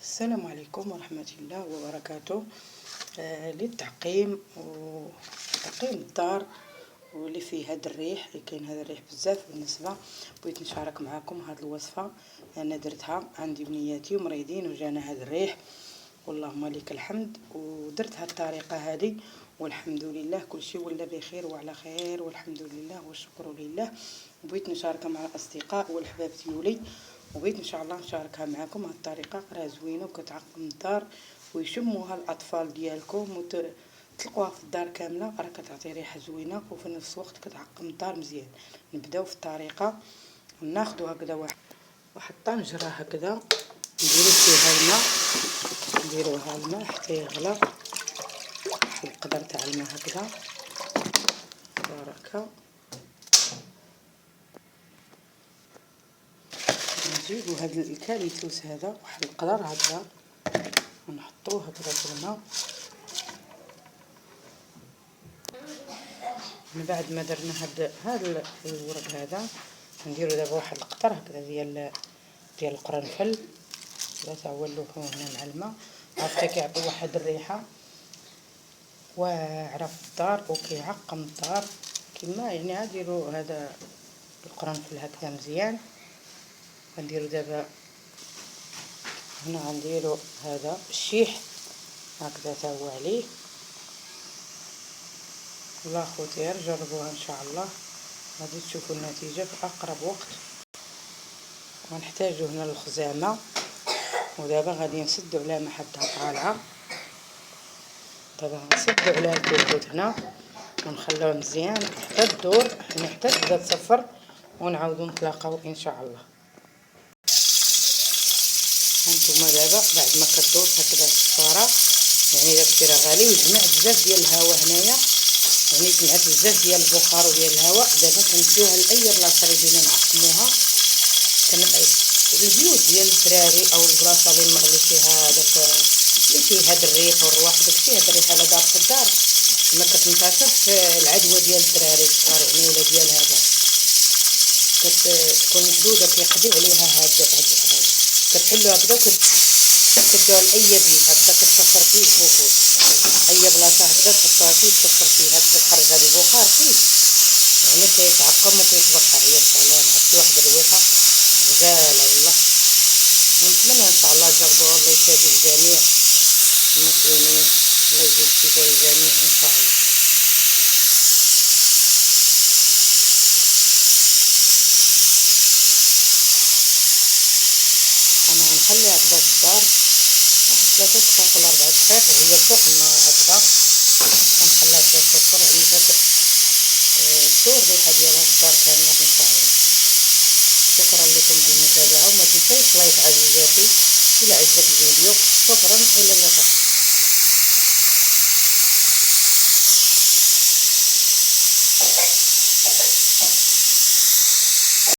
السلام عليكم ورحمة الله وبركاته. للتعقيم وتعقيم الدار واللي فيه هذا الريح، اللي كاين هذا الريح بزاف بالنسبه، بغيت نشارك معكم هذه الوصفه. انا درتها عندي بنياتي ومريضين وجانا هذا الريح، واللهم لك الحمد، ودرت هذه الطريقه هذه والحمد لله كل شيء ولا بخير وعلى خير والحمد لله والشكر لله. وبغيت نشاركها مع الاصدقاء والحباب ديولي، وبغيت ان شاء الله نشاركها معكم. هذه الطريقه راه زوينه وكتعقم الدار ويشموها الاطفال ديالكم وتلقوها في الدار كامله، راه كتعطي ريحه زوينه وفي نفس الوقت كتعقم الدار مزيان. نبداو في الطريقه. ناخذ هكذا واحد طنجره هكذا، نديرو فيها الماء، نديروها الماء حتى يغلى، واحد القدر تاع الماء هكذا بركه. نجيبو هذا الكاليتوس هذا واحد القدر هكذا ونحطوه هكذا في الماء. من بعد ما درنا هذا الورق هذا نديرو دابا واحد القطر هكذا ديال القرنفل، لا تعولوه هنا مع الماء، عرفتي كيعطي واحد الريحه واعره في الدار وكيعقم الدار. كما يعني غاديروا هذا القرنفل هكذا مزيان. غنديرو دابا هنا غنديرو هذا الشيح هكذا تا هو عليه. الله خوتي جربوها ان شاء الله، غادي تشوفوا النتيجه في اقرب وقت. ونحتاجو هنا الخزامه، ودابا غادي نسدو على ما حدها طالعه. دابا غنسدو على الكوكوط هنا ونخلوه مزيان حتى تدور، يعني حتى تبدا تصفر، ونعاودو نتلاقاو ان شاء الله. هانتوما دابا بعد ما كدور هكذا الصفاره، يعني داكشي راه غالي وجمع بزاف ديال الهواء هنايا، يعني جمعت بزاف ديال البخار وديال الهواء. دابا كنديوها لاي بلاصه اللي بغينا نعقموها، البيوت ديال الدراري او البلاصه اللي فيها داك اللي فيه هذا الريح والرواح، داكشي هاد الريحه لا دار في الدار ما كتنتشرش العدوى ديال الدراري الصغار يعني ولا ديال هذا، كتكون محدوده كيقضيو عليها هاد كتحلو هكذا كدوها لاي بيت هكذا كتصفر فيه الكوكوط، اي بلاصه هكذا تحطوها فيه تصفر فيه هكذا تخرج هذا البخار فيه، يعني كيتعقم وكيتبخر. يا سلام، عرفتي واحد الريحه غزاله والله. ونتمنى ان شاء الله تجربوها، الله يسعد الجميع المسلمين، الله يجيب الشفاء للجميع ان شاء الله. انا غنخليها هكذا في الدار واحد 3 دقائق ولا 4 دقائق وهي فوق النار هكذا، غنخليها هكذا تصفر، يعني تدور الريحه ديالها في الدار كامله ان شاء الله. شكرا لكم على المتابعه، وما تنسايش لايك عزيزاتي الى عجبك الفيديو. شكرا، الى اللقاء.